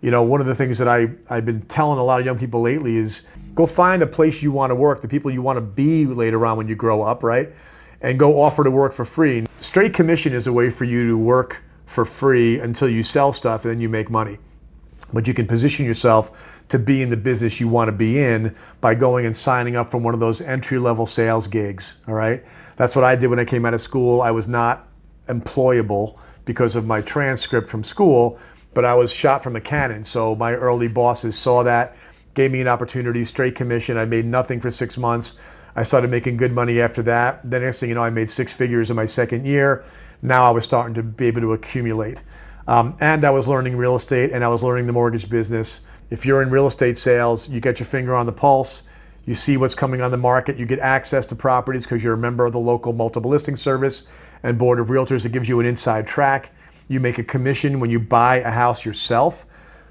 One of the things that I've been telling a lot of young people lately is go find the place you want to work, the people you want to be later on when you grow up, right? And go offer to work for free. Straight commission is a way for you to work for free until you sell stuff and then you make money. But you can position yourself to be in the business you want to be in by going and signing up for one of those entry-level sales gigs, all right? That's what I did when I came out of school. I was not employable because of my transcript from school, but I was shot from a cannon. So my early bosses saw that, gave me an opportunity, straight commission. I made nothing for 6 months. I started making good money after that. The next thing you know, I made 6 figures in my second year. Now I was starting to be able to accumulate. And I was learning real estate and I was learning the mortgage business. If you're in real estate sales, you get your finger on the pulse. You see what's coming on the market. You get access to properties because you're a member of the local multiple listing service and board of realtors. It gives you an inside track. You make a commission when you buy a house yourself.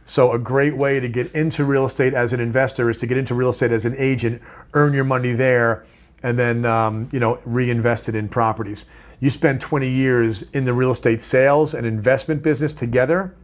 So a great way to get into real estate as an investor is to get into real estate as an agent, earn your money there, and then reinvest it in properties. You spend 20 years in the real estate sales and investment business together,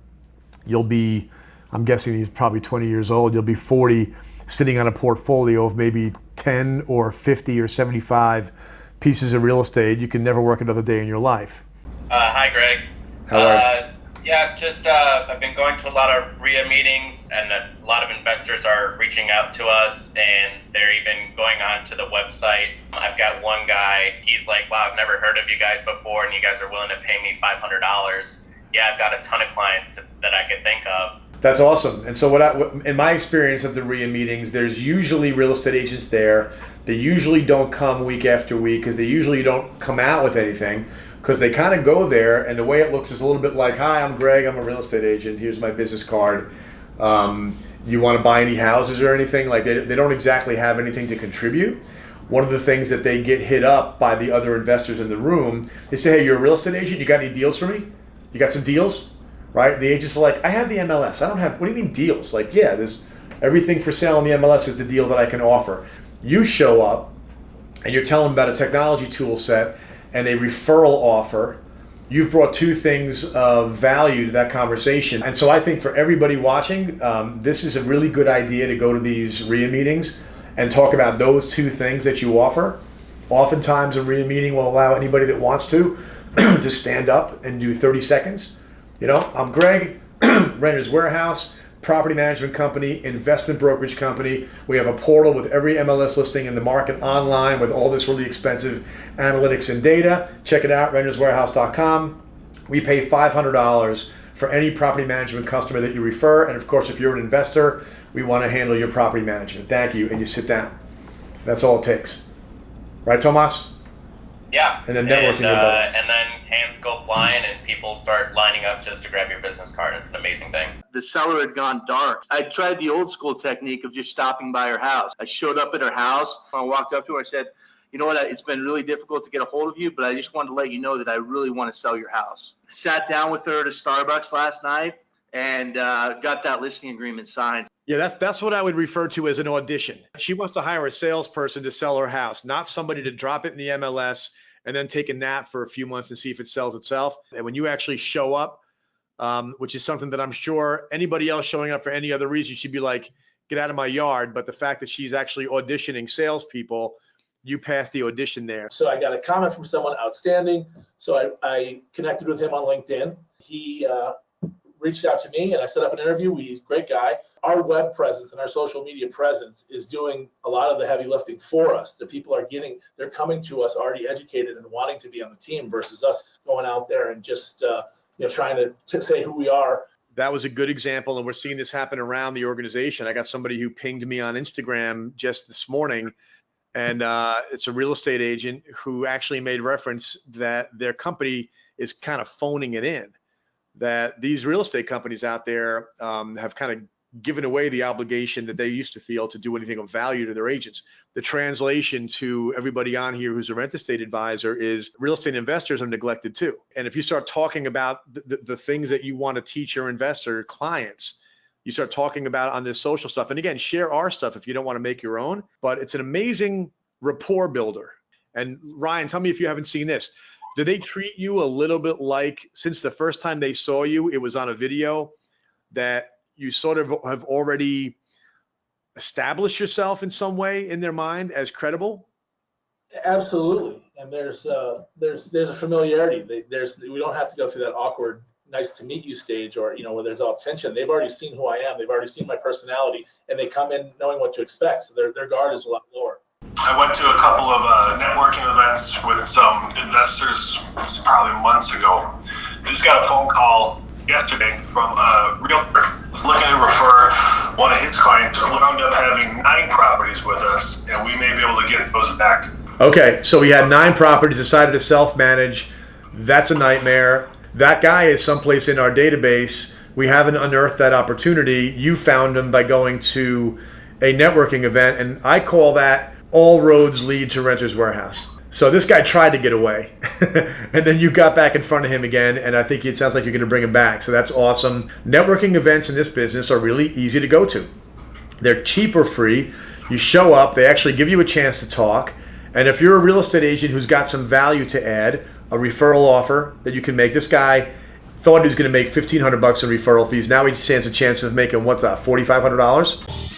you'll be, I'm guessing he's probably 20 years old, you'll be 40 sitting on a portfolio of maybe 10 or 50 or 75 pieces of real estate. You can never work another day in your life. Hi, Greg. How are you? Yeah, just I've been going to a lot of RIA meetings, and a lot of investors are reaching out to us, and they're even going on to the website. I've got one guy, he's like, wow, I've never heard of you guys before, and you guys are willing to pay me $500. Yeah, I've got a ton of clients that I could think of. That's awesome. And so in my experience at the RIA meetings, there's usually real estate agents there. They usually don't come week after week because they usually don't come out with anything, because they kind of go there and the way it looks is a little bit like, hi, I'm Greg, I'm a real estate agent, here's my business card. You want to buy any houses or anything? Like they don't exactly have anything to contribute. One of the things that they get hit up by the other investors in the room, they say, hey, you're a real estate agent, you got any deals for me? You got some deals? Right? The agent's like, I have the MLS, I don't have, what do you mean deals? Like, yeah, there's everything for sale on the MLS is the deal that I can offer. You show up and you're telling them about a technology tool set and a referral offer. You've brought 2 things of value to that conversation. And so I think for everybody watching, this is a really good idea to go to these RIA meetings and talk about those 2 things that you offer. Oftentimes a RIA meeting will allow anybody that wants to just stand up and do 30 seconds. I'm Greg, Renter's Warehouse, property management company, investment brokerage company. We have a portal with every MLS listing in the market online with all this really expensive analytics and data. Check it out, renterswarehouse.com. We pay $500 for any property management customer that you refer. And of course, if you're an investor, we want to handle your property management. Thank you. And you sit down. That's all it takes. Right, Tomas? Yeah. And then networking your buddies. And then hands go flying and people start lining up just to grab your business card. It's an amazing thing. The seller had gone dark. I tried the old school technique of just stopping by her house. I showed up at her house. I walked up to her. I said, you know what? It's been really difficult to get a hold of you, but I just wanted to let you know that I really want to sell your house. Sat down with her at a Starbucks last night and got that listing agreement signed. Yeah, that's what I would refer to as an audition. She wants to hire a salesperson to sell her house, not somebody to drop it in the MLS and then take a nap for a few months and see if it sells itself. And when you actually show up, which is something that I'm sure anybody else showing up for any other reason should be like, get out of my yard. But the fact that she's actually auditioning salespeople, you passed the audition there. So I got a comment from someone outstanding. So I connected with him on LinkedIn. He reached out to me and I set up an interview. He's a great guy. Our web presence and our social media presence is doing a lot of the heavy lifting for us. The people they're coming to us already educated and wanting to be on the team versus us going out there and just trying to say who we are. That was a good example, and we're seeing this happen around the organization. I got somebody who pinged me on Instagram just this morning, and it's a real estate agent who actually made reference that their company is kind of phoning it in, that these real estate companies out there have kind of given away the obligation that they used to feel to do anything of value to their agents. The translation to everybody on here who's a rent estate advisor is real estate investors are neglected too. And if you start talking about the things that you want to teach your investor clients, you start talking about on this social stuff. And again, share our stuff if you don't want to make your own, but it's an amazing rapport builder. And Ryan, tell me if you haven't seen this. Do they treat you a little bit like, since the first time they saw you, it was on a video, that you sort of have already established yourself in some way in their mind as credible? Absolutely, and there's a familiarity. We don't have to go through that awkward nice to meet you stage, or where there's all tension. They've already seen who I am. They've already seen my personality, and they come in knowing what to expect. So their guard is a lot lower. I went to a couple of networking events with some investors probably months ago. I just got a phone call yesterday from a realtor looking to refer one of his clients who wound up having 9 properties with us, and we may be able to get those back. Okay, so we had 9 properties, decided to self-manage. That's a nightmare. That guy is someplace in our database. We haven't unearthed that opportunity. You found him by going to a networking event, and I call that all roads lead to Renters Warehouse. So this guy tried to get away, and then you got back in front of him again, and I think it sounds like you're going to bring him back. So that's awesome. Networking events in this business are really easy to go to. They're cheap or free. You show up, they actually give you a chance to talk, and if you're a real estate agent who's got some value to add, a referral offer that you can make. This guy thought he was going to make $1,500 in referral fees. Now he stands a chance of making, what's that, $4,500?